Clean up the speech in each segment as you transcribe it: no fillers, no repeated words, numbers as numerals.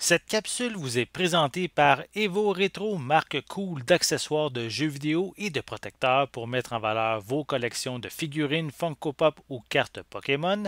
Cette capsule vous est présentée par Evo Retro, marque cool d'accessoires de jeux vidéo et de protecteurs pour mettre en valeur vos collections de figurines Funko Pop ou cartes Pokémon,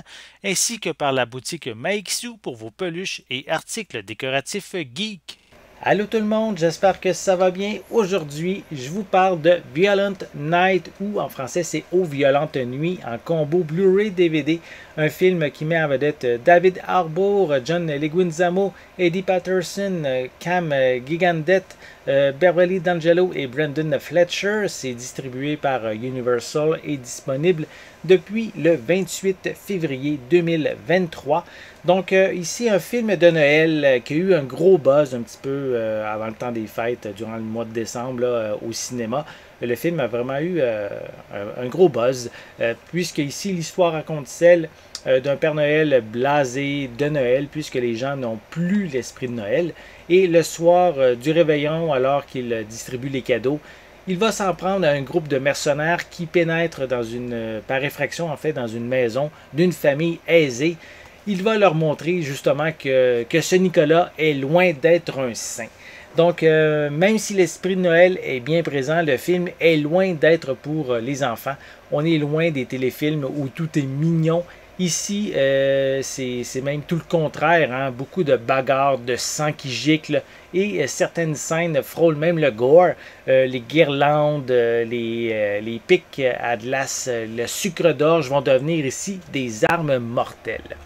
ainsi que par la boutique Maixu pour vos peluches et articles décoratifs geek. Allô tout le monde, j'espère que ça va bien. Aujourd'hui, je vous parle de Violent Night, ou en français c'est Aux Violentes Nuits, en combo Blu-ray DVD, un film qui met en vedette David Harbour, John Leguizamo, Eddie Patterson, Cam Gigandet, Beverly D'Angelo et Brendan Fletcher. C'est distribué par Universal et disponible depuis le 28 février 2023. Donc ici un film de Noël qui a eu un gros buzz un petit peu avant le temps des fêtes, durant le mois de décembre là, au cinéma. Le film a vraiment eu un gros buzz, puisque ici l'histoire raconte celle d'un Père Noël blasé de Noël, puisque les gens n'ont plus l'esprit de Noël. Et le soir du réveillon, alors qu'il distribue les cadeaux, il va s'en prendre à un groupe de mercenaires qui pénètrent par effraction en fait, dans une maison d'une famille aisée. Il va leur montrer justement que ce Nicolas est loin d'être un saint. Donc, même si l'esprit de Noël est bien présent, le film est loin d'être pour les enfants. On est loin des téléfilms où tout est mignon. Ici, c'est même tout le contraire, hein? Beaucoup de bagarres, de sang qui gicle et certaines scènes frôlent même le gore. Les guirlandes, les pics à glace, le sucre d'orge vont devenir ici des armes mortelles.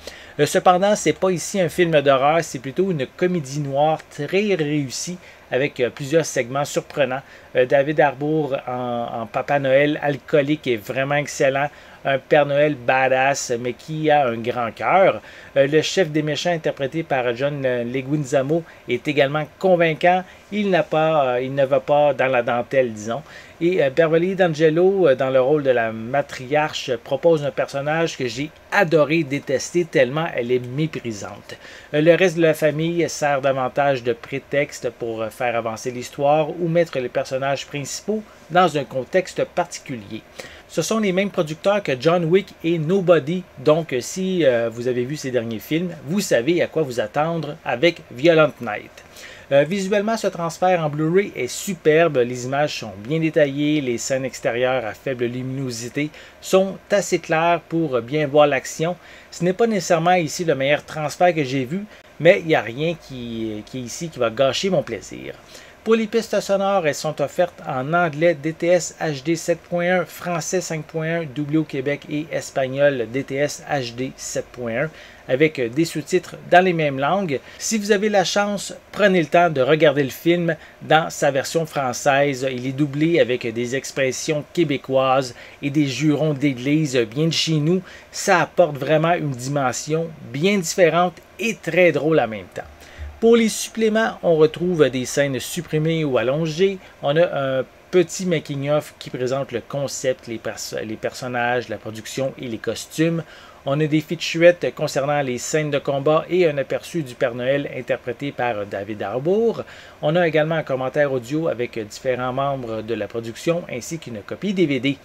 Cependant, ce n'est pas ici un film d'horreur, c'est plutôt une comédie noire très réussie avec plusieurs segments surprenants. David Harbour en Papa Noël alcoolique est vraiment excellent. Un Père Noël badass, mais qui a un grand cœur. Le chef des méchants, interprété par John Leguizamo, est également convaincant. Il ne va pas dans la dentelle, disons. Et Beverly D'Angelo, dans le rôle de la matriarche, propose un personnage que j'ai adoré détester tellement elle est méprisante. Le reste de la famille sert davantage de prétexte pour faire avancer l'histoire ou mettre les personnages principaux dans un contexte particulier. Ce sont les mêmes producteurs que John Wick et Nobody, donc si vous avez vu ces derniers films, vous savez à quoi vous attendre avec Violent Night. Visuellement, ce transfert en Blu-ray est superbe, les images sont bien détaillées, les scènes extérieures à faible luminosité sont assez claires pour bien voir l'action. Ce n'est pas nécessairement ici le meilleur transfert que j'ai vu, mais il n'y a rien qui est ici qui va gâcher mon plaisir. Pour les pistes sonores, elles sont offertes en anglais DTS HD 7.1, français 5.1, doublé au Québec et espagnol DTS HD 7.1 avec des sous-titres dans les mêmes langues. Si vous avez la chance, prenez le temps de regarder le film dans sa version française. Il est doublé avec des expressions québécoises et des jurons d'église bien de chez nous. Ça apporte vraiment une dimension bien différente et très drôle en même temps. Pour les suppléments, on retrouve des scènes supprimées ou allongées. On a un petit making-of qui présente le concept, les personnages, la production et les costumes. On a des featurettes concernant les scènes de combat et un aperçu du Père Noël interprété par David Harbour. On a également un commentaire audio avec différents membres de la production ainsi qu'une copie DVD.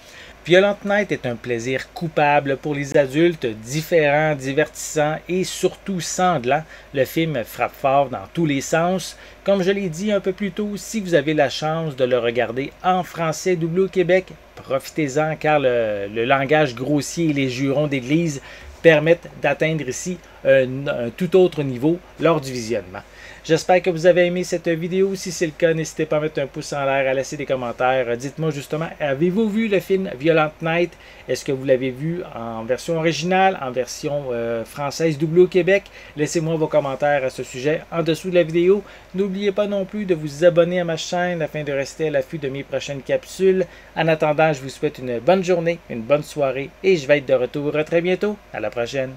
Violent Night est un plaisir coupable pour les adultes, différent, divertissant et surtout sanglant. Le film frappe fort dans tous les sens. Comme je l'ai dit un peu plus tôt, si vous avez la chance de le regarder en français doublé au Québec, profitez-en car le langage grossier et les jurons d'église permettent d'atteindre ici un tout autre niveau lors du visionnement. J'espère que vous avez aimé cette vidéo. Si c'est le cas, n'hésitez pas à mettre un pouce en l'air, à laisser des commentaires. Dites-moi justement, avez-vous vu le film Violent Night? Est-ce que vous l'avez vu en version originale, en version française doublée au Québec? Laissez-moi vos commentaires à ce sujet en dessous de la vidéo. N'oubliez pas non plus de vous abonner à ma chaîne afin de rester à l'affût de mes prochaines capsules. En attendant, je vous souhaite une bonne journée, une bonne soirée et je vais être de retour très bientôt. À la prochaine!